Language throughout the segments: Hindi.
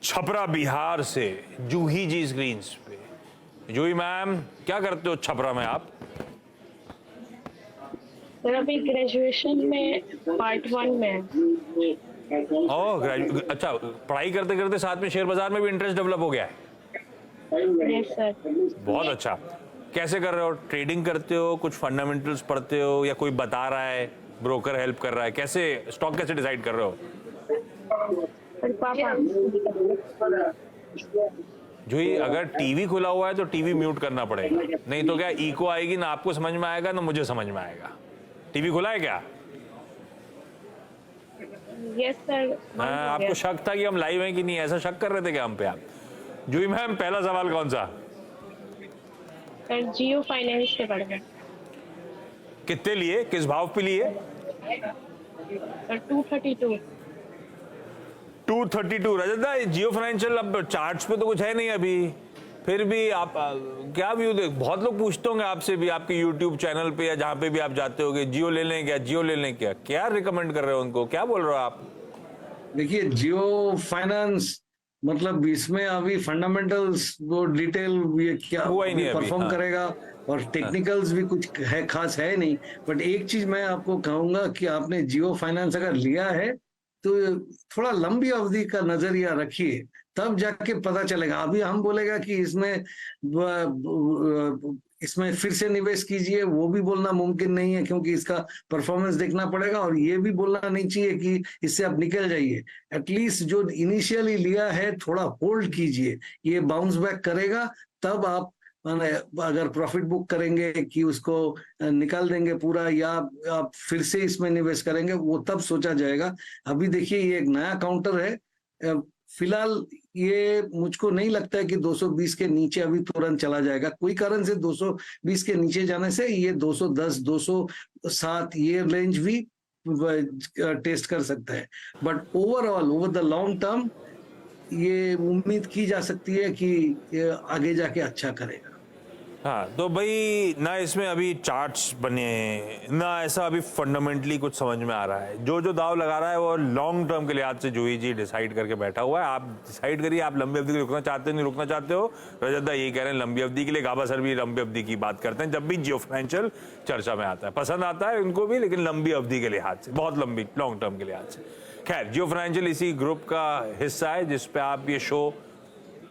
छपरा बिहार से जूही जी स्क्रीन्स पे। जूही मैम, क्या करते हो छपरा में आप? सर अभी ग्रेजुएशन में पार्ट 1 में। अच्छा, पढ़ाई करते करते साथ में शेयर बाजार में भी इंटरेस्ट डेवलप हो गया है? Yes sir. बहुत अच्छा। कैसे कर रहे हो? ट्रेडिंग करते हो, कुछ फंडामेंटल्स पढ़ते हो, या कोई बता रहा है, ब्रोकर हेल्प कर रहा है? कैसे स्टॉक कैसे डिसाइड कर रहे हो? जूही, अगर टीवी खुला हुआ है तो टीवी म्यूट करना पड़ेगा, नहीं तो क्या इको आएगी, ना आपको समझ में आएगा ना मुझे समझ में आएगा। टीवी खुला है क्या? Yes sir. आपको शक था कि हम लाइव हैं कि नहीं, ऐसा शक कर रहे थे क्या हम पे आप? जूही मैम, पहला सवाल कौन सा? सर जियो फाइनेंस के बारे में। कितने लिए, किस भाव पे लिए? सर 232। 232। रजत दा, जियो फाइनेंशियल अब चार्ट्स पे तो कुछ है नहीं अभी, फिर भी आप क्या व्यू दे? बहुत लोग पूछते होंगे आपसे भी, आपके यूट्यूब चैनल पे या जहां पे भी आप जाते होगे, जियो ले लें क्या, जियो ले लें क्या? क्या रिकमेंड कर रहे हो उनको, क्या बोल रहे हो आप? देखिए, जियो फाइनेंस मतलब इसमें अभी फंडामेंटल्स वो डिटेल ये क्या परफॉर्म करेगा और टेक्निकल्स भी कुछ है खास है नहीं। बट एक चीज मैं आपको कहूंगा कि आपने जियो फाइनेंस अगर लिया है तो थोड़ा लंबी अवधि का नजरिया रखिए, तब जाके पता चलेगा। अभी हम बोलेगा कि इसमें फिर से निवेश कीजिए, वो भी बोलना मुमकिन नहीं है, क्योंकि इसका परफॉर्मेंस देखना पड़ेगा। और ये भी बोलना नहीं चाहिए कि इससे आप निकल जाइए। एटलीस्ट जो इनिशियली लिया है थोड़ा होल्ड कीजिए, ये बाउंस बैक करेगा, तब आप अगर प्रॉफिट बुक करेंगे कि उसको निकाल देंगे पूरा, या आप फिर से इसमें निवेश करेंगे, वो तब सोचा जाएगा। अभी देखिए, ये एक नया काउंटर है, फिलहाल ये मुझको नहीं लगता है कि 220 के नीचे अभी तुरंत चला जाएगा। कोई कारण से 220 के नीचे जाने से ये 210, 207 ये रेंज भी टेस्ट कर सकता है। But overall over the long term ये उम्मीद की जा सकती है कि ये आगे जाके अच्छा करेगा। हाँ, तो भाई ना इसमें अभी चार्ट्स बने ना ऐसा अभी फंडामेंटली कुछ समझ में आ रहा है। जो जो दाव लगा रहा है वो लॉन्ग टर्म के लिहाज से जूही जी डिसाइड करके बैठा हुआ है। आप डिसाइड करिए, आप लंबी अवधि के लिए रुकना चाहते हो नहीं रुकना चाहते हो। रजत दा यही कह रहे हैं लंबी अवधि के लिए। गाबा सर भी लंबी अवधि की बात करते हैं जब भी जियो फाइनेंशियल चर्चा में आता है, पसंद आता है उनको भी, लेकिन लंबी अवधि के लिहाज से, बहुत लंबी लॉन्ग टर्म के लिहाज से। खैर, जियो फाइनेंशियल इसी ग्रुप का हिस्सा है जिसपे आप ये शो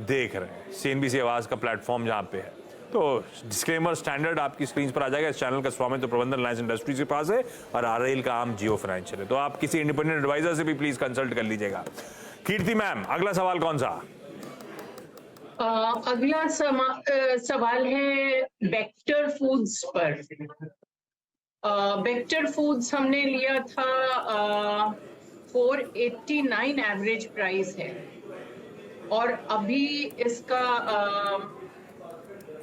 देख रहे हैं, CNBC आवाज का प्लेटफॉर्म जहां पे है। तो डिस्क्लेमर स्टैंडर्ड आपकी स्क्रीन पर आ जाएगा। इस चैनल का स्वामित्व प्रबंधन रिलायंस इंडस्ट्रीज के पास है और RIL का आम जियो फाइनेंशियल है। तो आप किसी इंडिपेंडेंट एडवाइजर से भी प्लीज कंसल्ट कर लीजिएगा। कीर्ति मैम, अगला सवाल कौन सा? अगला सवाल है वेक्टर फूड्स पर। वेक्टर फूड्स हमने लिया था 489 एवरेज प्राइस है, और अभी इसका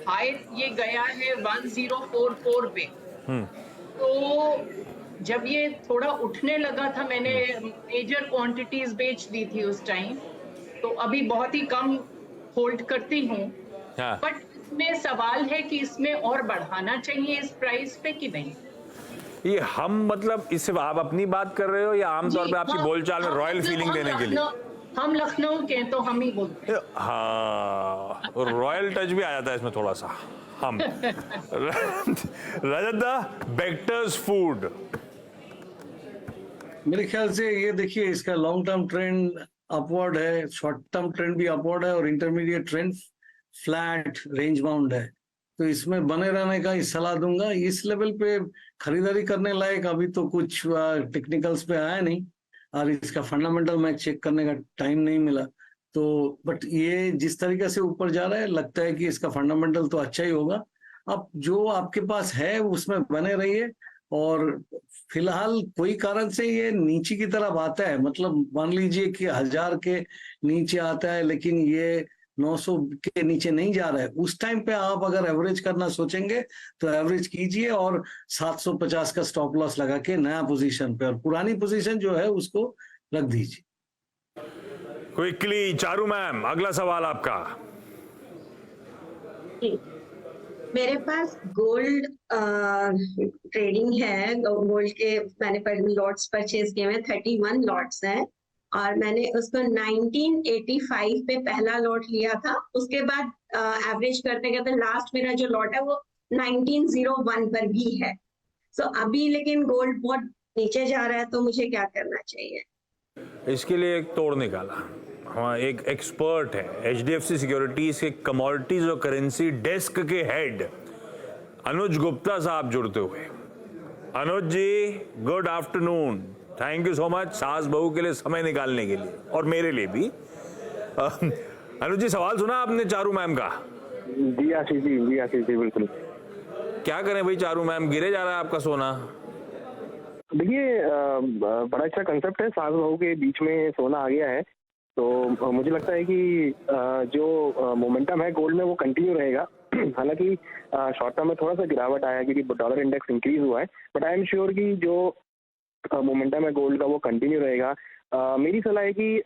हाई ये गया है 1044 पे। तो जब ये थोड़ा उठने लगा था, मैंने मेजर क्वांटिटीज बेच दी थी उस टाइम, तो अभी बहुत ही कम होल्ड करती हूँ। बट इसमें सवाल है कि इसमें और बढ़ाना चाहिए इस प्राइस पे कि नहीं? ये हम मतलब इससे आप अपनी बात कर रहे हो या आमतौर पे आपकी बोलचाल में रॉयल फीलिंग देने के लिए? हम लखनऊ के तो हम ही बोलते हैं। हाँ, रॉयल टच भी आ जाता है इसमें थोड़ा सा। हम रजत दा, वेक्टर्स फूड, मेरे ख्याल से ये देखिए, इसका लॉन्ग टर्म ट्रेंड अपवर्ड है, शॉर्ट टर्म ट्रेंड भी अपवर्ड है, और intermediate trend flat range bound है। तो इसमें बने रहने का सलाह दूंगा। इस लेवल पे खरीदारी करने लायक अभी तो कुछ टेक्निकल्स पे आया नहीं, और इसका फंडामेंटल मैच चेक करने का टाइम नहीं मिला। तो बट ये जिस तरीके से ऊपर जा रहा है, लगता है कि इसका फंडामेंटल तो अच्छा ही होगा। अब जो आपके पास है उसमें बने रहिए, और फिलहाल कोई कारण से ये नीचे की तरफ आता है, मतलब मान लीजिए कि 1000 के नीचे आता है, लेकिन ये 900 के नीचे नहीं जा रहा है। उस टाइम पे आप अगर एवरेज करना सोचेंगे तो एवरेज कीजिए, और 750 का स्टॉप लॉस लगा के नया पोजीशन पे, और पुरानी पोजीशन जो है उसको रख दीजिए। क्विकली चारू मैम, अगला सवाल आपका। मेरे पास गोल्ड ट्रेडिंग है, गोल्ड के मैंने लॉट्स परचेज किए हैं, 31 लॉट्स हैं, और मैंने उसको 1985 पे पहला लॉट लिया था। उसके बाद एवरेज करते करते लास्ट मेरा जो लॉट है वो 1901 पर भी है। सो अभी लेकिन गोल्ड बहुत नीचे जा रहा है, तो मुझे क्या करना चाहिए? इसके लिए एक तोड़ निकाला। हाँ, एक एक्सपर्ट है HDFC सिक्योरिटीज के कमोडिटीज और करेंसी डेस्क के हेड अनुज गुप्ता साहब जुड़ते हुए। Anuj ji, good afternoon. Thank you so much सास बहू के लिए समय निकालने के लिए, और मेरे लिए भी। अनुज जी, सवाल सुना आपने चारू मैम का? जी आशीष जी बिल्कुल। क्या करें भाई, चारू मैम गिरे जा रहा है आपका सोना। देखिए, बड़ा अच्छा कंसेप्ट है, सास बहू के बीच में सोना आ गया है, तो मुझे लगता है कि जो मोमेंटम है गोल्ड में वो कंटिन्यू रहेगा। हालांकि शॉर्ट टर्म में थोड़ा सा गिरावट आया क्योंकि डॉलर इंडेक्स इंक्रीज हुआ है, बट आई एम श्योर कि जो मोमेंटम है गोल्ड का वो कंटिन्यू रहेगा। मेरी सलाह है कि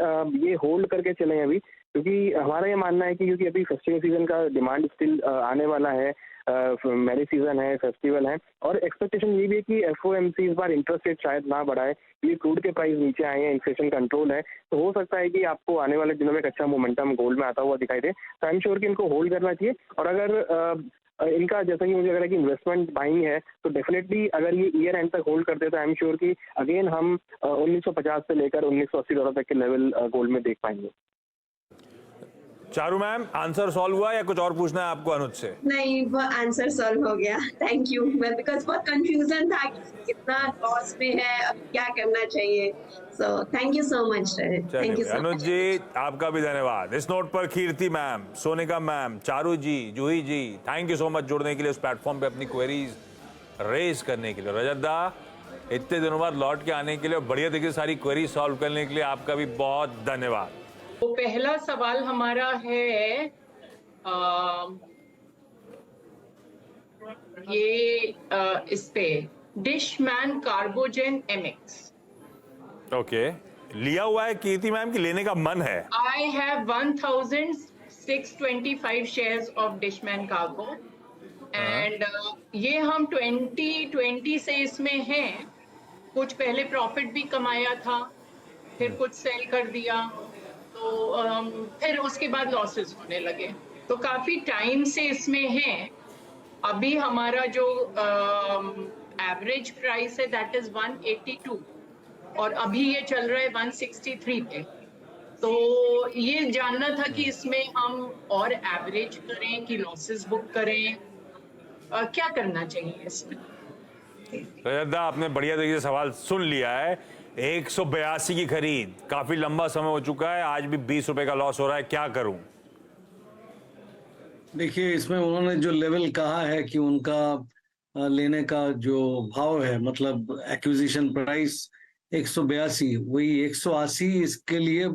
ये होल्ड करके चलें अभी, क्योंकि हमारा ये मानना है कि क्योंकि अभी फेस्टिवल सीजन का डिमांड स्टिल आने वाला है, मैरिज सीजन है, फेस्टिवल है, और एक्सपेक्टेशन ये भी है कि FOMC इस बार इंटरेस्ट रेट शायद ना बढ़ाए, ये क्रूड के प्राइस नीचे आए हैं, इन्फ्लेशन कंट्रोल है, तो हो सकता है कि आपको आने वाले दिनों में एक अच्छा मोमेंटम गोल्ड में आता हुआ दिखाई दे। तो आई एम श्योर कि इनको होल्ड करना चाहिए। और अगर इनका जैसा कि मुझे लग रहा है कि इन्वेस्टमेंट बाइंग है, तो डेफिनेटली अगर ये ईयर एंड तक होल्ड करते हैं तो आई एम श्योर कि अगेन हम 1950 से लेकर $1980 तक के लेवल गोल्ड में देख पाएंगे। चारू मैम, आंसर सॉल्व हुआ या कुछ और पूछना है आपको अनुज से? नहीं, वो आंसर सॉल्व हो गया, थैंक यू। मैं बिकॉज बहुत कंफ्यूजन था कि कितना लॉस में है, अब क्या करना चाहिए। So thank you so much, thank you so Anuj much. जी, आपका भी धन्यवाद। इस नोट पर Kirti ma'am, Sonika ma'am, Charu ji, Juhi ji, thank you so much जुड़ने के लिए, उस प्लेटफॉर्म पे अपनी क्वेरीज रेज करने के लिए। रजत दा, इतने दिनों बाद लौट के आने के लिए, बढ़िया तरीके से सारी क्वेरीज सॉल्व करने के लिए आपका भी बहुत धन्यवाद। तो पहला सवाल हमारा है इस पे डिशमैन कार्बोजेन MX। ओके, लिया हुआ है कीर्ति मैम की, लेने का मन है? I have 1,625 shares of Dishman Cargo and ये हम 2020 से इसमें हैं। कुछ पहले प्रॉफिट भी कमाया था, फिर कुछ सेल कर दिया, तो फिर उसके बाद लॉसेस होने लगे, तो काफी टाइम से इसमें हैं। अभी हमारा जो एवरेज प्राइस है दैट इज 182 और अभी ये चल रहा है 163 पे। तो ये जानना था कि इसमें हम और एवरेज करें कि लॉसेस बुक करें, क्या करना चाहिए इसमें? रजत दा, आपने बढ़िया तरीके से सवाल सुन लिया है। 182 की खरीद, काफी लंबा समय हो चुका है, आज भी 20 रुपए का लॉस हो रहा है, क्या करूं? देखिए, इसमें उन्होंने जो लेवल कहा है कि उनका लेने का जो भाव है, मतलब एक्विजिशन प्राइस 182, वही 180 इसके लिए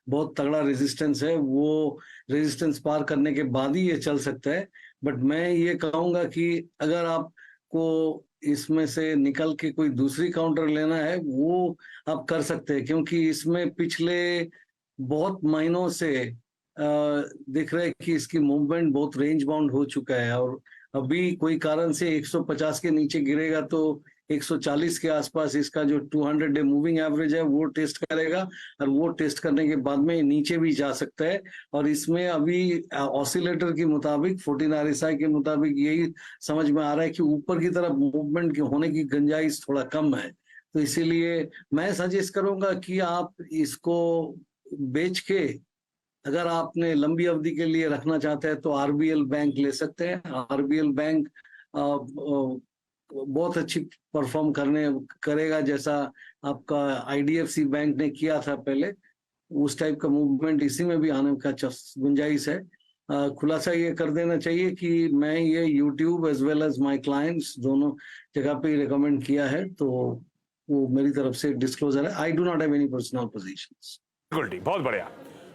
बहुत तगड़ा रेजिस्टेंस है। वो रेजिस्टेंस पार करने के बाद ही ये चल सकता है। बट मैं ये कहूंगा कि अगर आपको इसमें से निकल के कोई दूसरी काउंटर लेना है, वो आप कर सकते हैं, क्योंकि इसमें पिछले बहुत महीनों से दिख रहा है कि इसकी मूवमेंट बहुत रेंज बाउंड हो चुका है, और अभी कोई कारण से 150 के नीचे गिरेगा तो 140 के आसपास इसका जो 200 डे मूविंग एवरेज है वो टेस्ट करेगा, और वो टेस्ट करने के बाद में नीचे भी जा सकता है। और इसमें अभी ऑसिलेटर के मुताबिक, 14 RSI के मुताबिक यही समझ में आ रहा है कि ऊपर की तरफ मूवमेंट होने की गुंजाइश थोड़ा कम है। तो इसीलिए मैं सजेस्ट करूंगा कि आप इसको बेच के, अगर आपने लंबी अवधि के लिए रखना चाहते हैं तो RBL बैंक ले सकते हैं। RBL बैंक बहुत अच्छी परफॉर्म करेगा, जैसा आपका IDFC बैंक ने किया था पहले, उस टाइप का मूवमेंट इसी में भी आने का गुंजाइश है। खुलासा ये कर देना चाहिए कि मैं ये YouTube as well as my clients दोनों जगह पे रिकमेंड किया है, तो वो मेरी तरफ से डिस्क्लोजर है। I do not have any personal positions. बिल्कुल, बहुत बढ़िया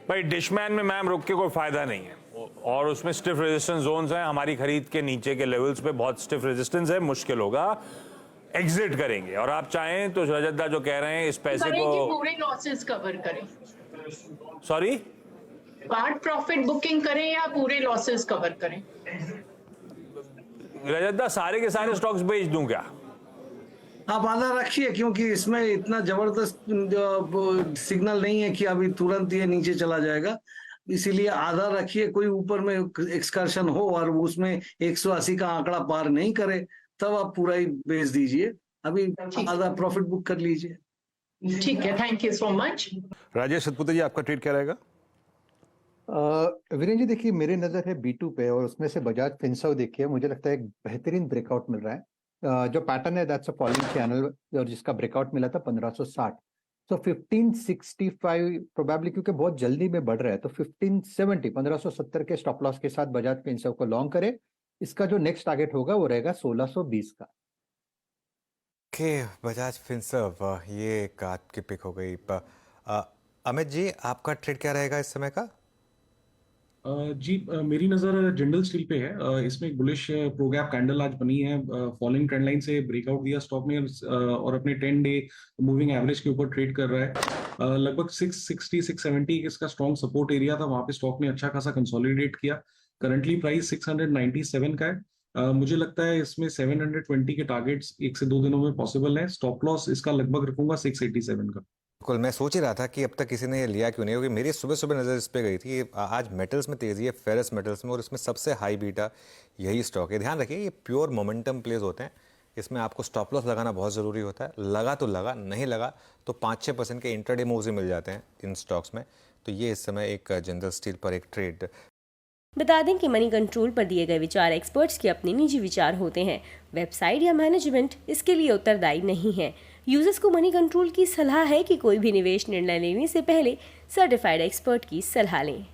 भाई। डिशमैन में मैम रुक के कोई फायदा नहीं है, और उसमें स्टिफ रेजिस्टेंस जोन्स हैं। हमारी खरीद के नीचे के लेवल्स पे बहुत स्टिफ रेजिस्टेंस है, मुश्किल होगा, एग्जिट करेंगे। और आप चाहें तो रजत दा जो कह रहे हैं, इस पैसे को पूरे लॉसेस कवर करें, सॉरी पार्ट प्रॉफिट बुकिंग करें या पूरे लॉसेस कवर करें? रजत दा, सारे के सारे स्टॉक्स बेच दूं क्या? आप आधा रखिए, क्योंकि इसमें इतना जबरदस्त सिग्नल नहीं है कि अभी तुरंत ये नीचे चला जाएगा, इसीलिए आधा रखिए। कोई ऊपर में एक्सकर्शन हो और उसमें 180 का आंकड़ा पार नहीं करे, तब आप पूरा ही बेच दीजिए। अभी आधा प्रॉफिट बुक कर लीजिए। ठीक है, thank you so much. Rajesh Satpute ji, आपका ट्रेड क्या रहेगा? वीरेंद्र जी देखिए, मेरी नजर है B2 पे, और उसमें से बजाज फिनसर्व देखिए, मुझे लगता है एक बेहतरीन ब्रेकआउट मिल रहा है। जो पैटर्न है दैट्स अ फॉलिंग चैनल, और जिसका ब्रेकआउट मिला था 1560, तो 1565 प्रोबेबली, क्योंकि बहुत जल्दी में बढ़ रहा है, तो 1570 1570 के स्टॉप लॉस के साथ बजाज फिनसर्व को लॉन्ग करे। इसका जो नेक्स्ट टारगेट होगा वो रहेगा 1620 का। ओके, बजाज फिनसर्व, ये एक आपकी पिक हो गई। अमित जी, आपका ट्रेड क्या रहेगा इस समय का? जी, मेरी नज़र जिंदल स्टील पे है। इसमें एक बुलिश प्रो गैप कैंडल आज बनी है, फॉलोइंग ट्रेंड लाइन से ब्रेकआउट दिया स्टॉक ने, और अपने 10 डे मूविंग एवरेज के ऊपर ट्रेड कर रहा है। लगभग 660 670 इसका स्ट्रॉन्ग सपोर्ट एरिया था, वहां पे स्टॉक ने अच्छा खासा कंसोलिडेट किया। करंटली प्राइस 697 का है। मुझे लगता है इसमें 720 के टारगेट्स 1 से 2 दिनों में पॉसिबल है। स्टॉप लॉस इसका लगभग रखूंगा 687 का। बिल्कुल, मैं सोच ही रहा था कि अब तक किसी ने ये लिया क्यों नहीं, क्योंकि मेरी सुबह सुबह नज़र इस पे गई थी। आज मेटल्स में तेज़ी है, फेरस मेटल्स में, और इसमें सबसे हाई बीटा यही स्टॉक है। ध्यान रखिए, ये प्योर मोमेंटम प्लेज होते हैं, इसमें आपको स्टॉप लॉस लगाना बहुत ज़रूरी होता है। लगा तो लगा, नहीं लगा तो 5-6% के इंट्राडे मूव्स ही मिल जाते हैं इन स्टॉक्स में। तो ये इस समय एक जिंदल स्टील पर एक ट्रेड। बता दें कि मनी कंट्रोल पर दिए गए विचार एक्सपर्ट्स के अपने निजी विचार होते हैं। वेबसाइट या मैनेजमेंट इसके लिए उत्तरदायी नहीं है। यूजर्स को मनी कंट्रोल की सलाह है कि कोई भी निवेश निर्णय लेने से पहले सर्टिफाइड एक्सपर्ट की सलाह लें।